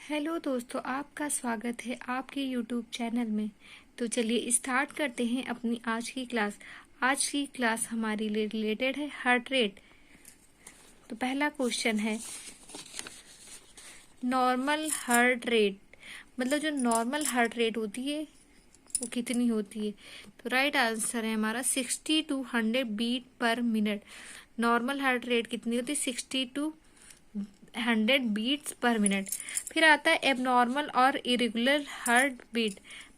Hello दोस्तों, आपका स्वागत है आपके यूट्यूब चैनल में। तो चलिए स्टार्ट करते हैं अपनी आज की क्लास। आज की क्लास हमारी रिलेटेड है हार्ट रेट। तो पहला क्वेश्चन है नॉर्मल हार्ट रेट, मतलब जो नॉर्मल हार्ट रेट होती है वो कितनी होती है। तो राइट आंसर है हमारा 60 to 100 beat per minute. Normal heart rate कितनी होती है? 60 to 100 बीट्स पर मिनट। फिर आता है एबनॉर्मल और इरेगुलर हार्ट बीट,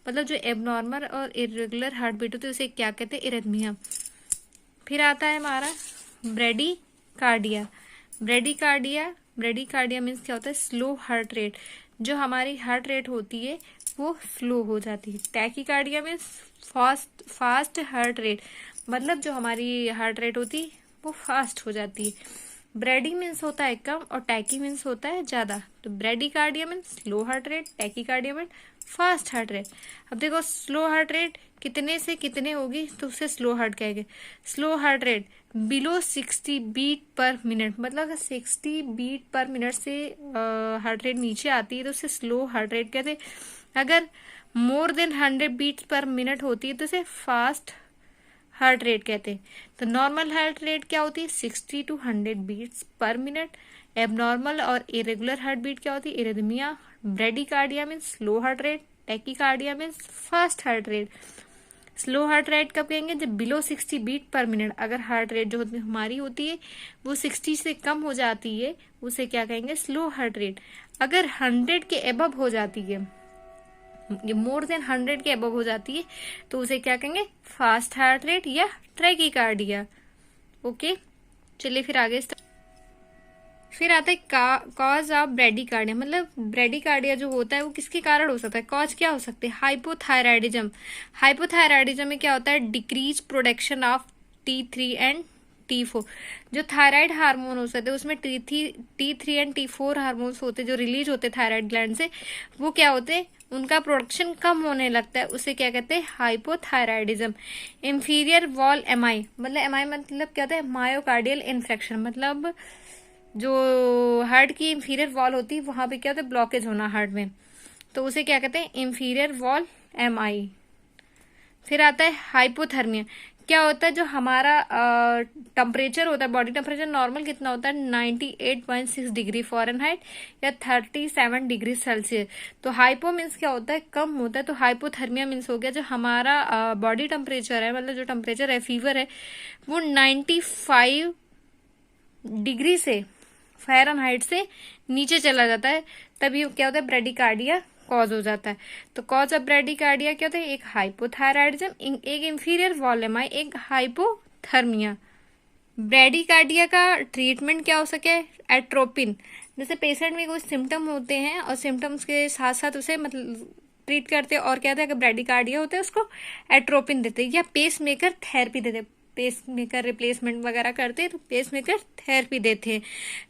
मतलब जो एबनॉर्मल और इरेगुलर हार्ट बीट होती है उसे क्या कहते हैं? इरिथमिया। फिर आता है हमारा ब्रेडिकार्डिया। ब्रेडिकार्डिया मीन्स क्या होता है? Slow heart rate. जो हमारी हार्ट रेट होती है वो स्लो हो जाती है। Tachycardia means fast heart rate, मतलब जो हमारी हार्ट रेट होती है वो फास्ट हो जाती है। ब्रेडी मीन्स होता है कम और टैकी मीन्स होता है ज्यादा। तो bradycardia means slow heart rate, tachycardia means fast heart rate. अब देखो स्लो हार्ट रेट कितने से कितने होगी तो उसे स्लो हार्ट कहेंगे। Slow heart rate below 60 beat per minute, मतलब अगर 60 बीट पर मिनट से हार्ट रेट नीचे आती है तो उसे स्लो हार्ट रेट कहते हैं। अगर more than 100 beat per minute होती है तो उसे फास्ट हार्ट रेट कहते हैं। तो नॉर्मल हार्ट रेट क्या होती है? 60 to 100 beats per minute. Abnormal और इरेगुलर हार्ट बीट क्या होती है? Arrhythmia. Bradycardia means slow heart rate, tachycardia means fast heart rate. Slow heart rate कब कहेंगे? जब बिलो 60 बीट पर मिनट, अगर हार्ट रेट जो हमारी होती है वो 60 से कम हो जाती है उसे क्या कहेंगे? Slow heart rate. अगर 100 के एबव हो जाती है, ये मोर देन 100 के अबव हो जाती है तो उसे क्या कहेंगे? फास्ट हार्ट रेट या ट्रैकीकार्डिया। ओके, चलिए फिर आगे फिर आता है कॉज ऑफ ब्रेडिकार्डिया, मतलब ब्रेडिकार्डिया जो होता है वो किसके कारण हो सकता है? कॉज क्या हो सकते हैं? हाइपोथायराइडिज्म। हाइपोथायराइडिज्म में क्या होता है? Decrease production of T3 and T4। जो थायराइड हार्मोन होते हैं उसमें T3 एंड T4 हार्मोन्स होते हैं जो रिलीज होते हैं थायराइड ग्लैंड से, वो क्या होते हैं? उनका प्रोडक्शन कम होने लगता है, उसे क्या कहते हैं? हाइपोथायराइडिज्म। इंफीरियर वॉल एमआई, मतलब एमआई मतलब क्या होता है? मायोकार्डियल इन्फेक्शन, मतलब जो हार्ट की इंफीरियर वॉल होती है वहां पे क्या होता है? ब्लॉकेज होना हार्ट में, तो उसे क्या कहते हैं? Inferior wall MI. फिर आता है हाइपोथर्मिया। क्या होता है? जो हमारा टेम्परेचर होता है, बॉडी टेम्परेचर नॉर्मल कितना होता है? 98.6 डिग्री फ़ारेनहाइट या 37 डिग्री सेल्सियस। तो हाइपो मीन्स क्या होता है? कम होता है। तो हाइपोथर्मिया मीन्स हो गया जो हमारा बॉडी टेम्परेचर है, मतलब जो टेम्परेचर है, फीवर है, वो 95 डिग्री से फ़ारेनहाइट से नीचे चला जाता है, तभी क्या होता है? ब्रेडिकार्डिया कॉज हो जाता है। तो कॉज ऑफ ब्रेडिकार्डिया क्या होता है? एक हाइपोथायराइडिज्म, एक इंफीरियर वॉल एमआई, एक हाइपोथर्मिया। ब्रेडिकार्डिया का ट्रीटमेंट क्या हो सके? एट्रोपिन। जैसे पेशेंट में कोई सिम्टम होते हैं और सिम्टम्स के साथ साथ उसे मतलब ट्रीट करते हैं, और क्या होता है? अगर ब्रेडिकार्डिया होता है उसको एट्रोपिन देते हैं या पेस मेकर थेरेपी देते हैं। पेस मेकर रिप्लेसमेंट वगैरह करते हैं तो पेस मेकर थेरेपी देते हैं।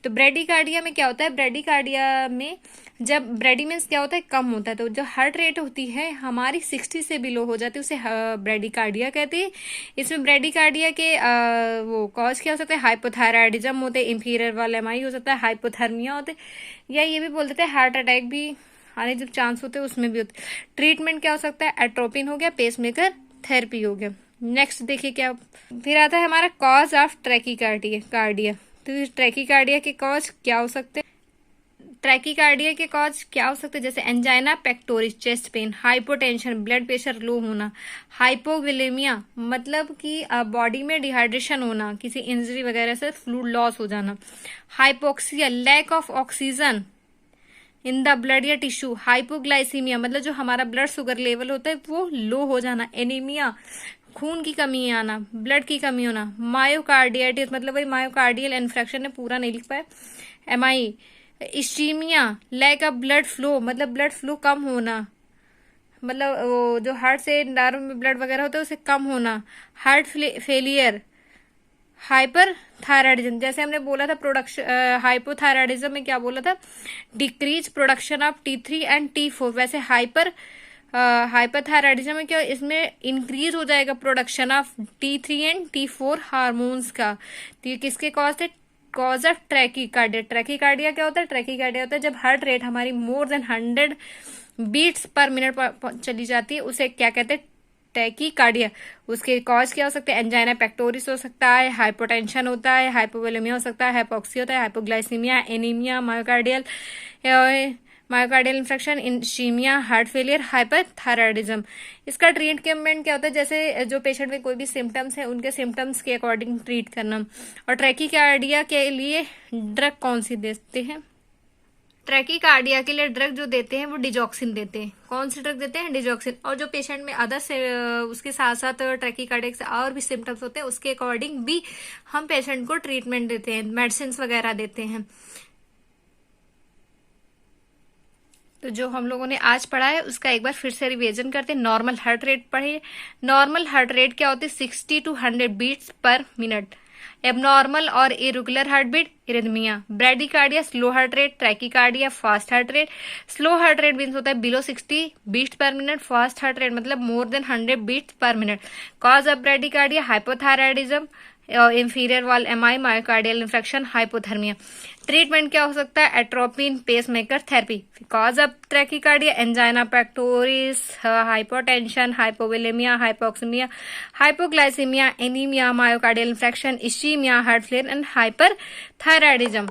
तो ब्रेडिकार्डिया में क्या होता है? ब्रेडिकार्डिया में जब ब्रेडी मीन्स क्या होता है? कम होता है, तो जो हार्ट रेट होती है हमारी 60 से बिलो हो जाती है उसे ब्रेडिकार्डिया कहते हैं। इसमें ब्रेडिकार्डिया के वो कॉज क्या हो सकता है? हाइपोथायराइडिज्म होते हैं, इंफीरियर वाला एमआई हो सकता है, हाइपोथर्मिया होते, या ये भी बोल देते हैं हार्ट अटैक भी आने जब चांस होते हैं उसमें भी होते। ट्रीटमेंट क्या हो सकता है? एट्रोपिन हो गया, पेस मेकर थेरेपी हो गया। नेक्स्ट देखिए क्या फिर आता है हमारा कॉज ऑफ ट्रैकीकार्डिया। तो ट्रैकीकार्डिया के कॉज क्या हो सकते हैं? ट्रैकीकार्डिया के कॉज क्या हो सकते हैं? जैसे angina pectoris, chest pain, hypotension, blood pressure low होना, हाइपोविलेमिया मतलब कि बॉडी में डिहाइड्रेशन होना, किसी इंजरी वगैरह से फ्लूइड लॉस हो जाना, hypoxia, lack of oxygen in the blood या टिश्यू, हाइपोग्लाइसीमिया मतलब जो हमारा ब्लड शुगर लेवल होता है वो लो हो जाना, एनीमिया खून की कमी आना, ब्लड की कमी होना, मायोकार्डियाटिस मतलब वही मायोकार्डियल इन्फेक्शन है, पूरा नहीं लिख पाए, MI, ischaemia, lack of blood flow मतलब ब्लड फ्लो कम होना, मतलब वो जो हार्ट से नर्व में ब्लड वगैरह होता है उसे कम होना, हार्ट फेलियर, हाइपर थायराइडिज्म जैसे हमने बोला था प्रोडक्शन हाइपोथायराइडिज्म में क्या बोला था? Decrease production of T3 and T4। वैसे हाइपरथायराइडिज्म में क्या? इसमें इंक्रीज हो जाएगा production of T3 and T4 hormones का। तो ये किसके कॉज थे? Cause of tachycardia. ट्रैकीकार्डिया क्या होता है? ट्रैकीकार्डिया होता है जब हार्ट रेट हमारी more than 100 beats per minute चली जाती है, उसे क्या कहते हैं? टैकीकार्डिया। उसके कॉज क्या हो सकते हैं? एंजाइना पेक्टोरिस हो सकता है, हाइपोटेंशन होता है, हाइपोवोलेमिया हो सकता है, हाइपोक्सिया होता है, hypoglycaemia, anaemia, myocardial infarction, ischaemia, heart failure, hyperthyroidism. इसका ट्रीटमेंट क्या होता है? जैसे जो पेशेंट में कोई भी सिम्टम्स है उनके सिम्टम्स के अकॉर्डिंग ट्रीट करना। और ट्रैकीकार्डिया के लिए ड्रग कौन सी देते हैं? ट्रैकीकार्डिया के लिए ड्रग जो देते हैं वो डिजॉक्सिन देते हैं। कौन सी ड्रग देते हैं? डिजॉक्सिन। और जो पेशेंट में अदर से उसके साथ साथ ट्रैकीकार्डिया से और भी सिम्टम्स होते हैं उसके अकॉर्डिंग भी हम पेशेंट को ट्रीटमेंट देते हैं, मेडिसिन वगैरह देते हैं। तो जो हम लोगों ने आज पढ़ा है उसका एक बार फिर से रिवीजन करते हैं। नॉर्मल हार्ट रेट पढ़िए। नॉर्मल हार्ट रेट क्या होती है? 60 to 100 beats per minute. Abnormal और irregular heart beat, arrhythmia. Bradycardia slow heart rate, tachycardia fast heart rate. Slow heart rate means होता है below 60 beats per minute, fast heart rate मतलब more than 100 beats per minute. Cause of bradycardia hypothyroidism, inferior wall MI, myocardial infection, hypothermia. Treatment क्या हो सकता है? Atropine pacemaker therapy. Cause of tachycardia angina pectoris, hypotension, hypovolaemia, hypoxaemia, hypoglycaemia, anaemia, myocardial infection, ischaemia, heart failure and hyperthyroidism.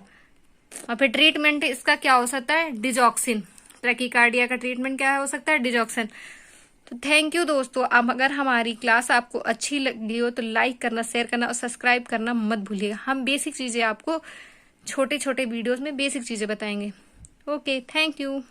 और फिर treatment इसका क्या हो सकता है? डिजॉक्सिन। ट्रैकीकार्डिया का ट्रीटमेंट क्या हो सकता है? डिजॉक्सिन। तो थैंक यू दोस्तों। अब अगर हमारी क्लास आपको अच्छी लगी हो तो लाइक करना, शेयर करना और सब्सक्राइब करना मत भूलिएगा। हम बेसिक चीजें आपको छोटे छोटे वीडियोस में बेसिक चीजें बताएंगे। Okay, thank you.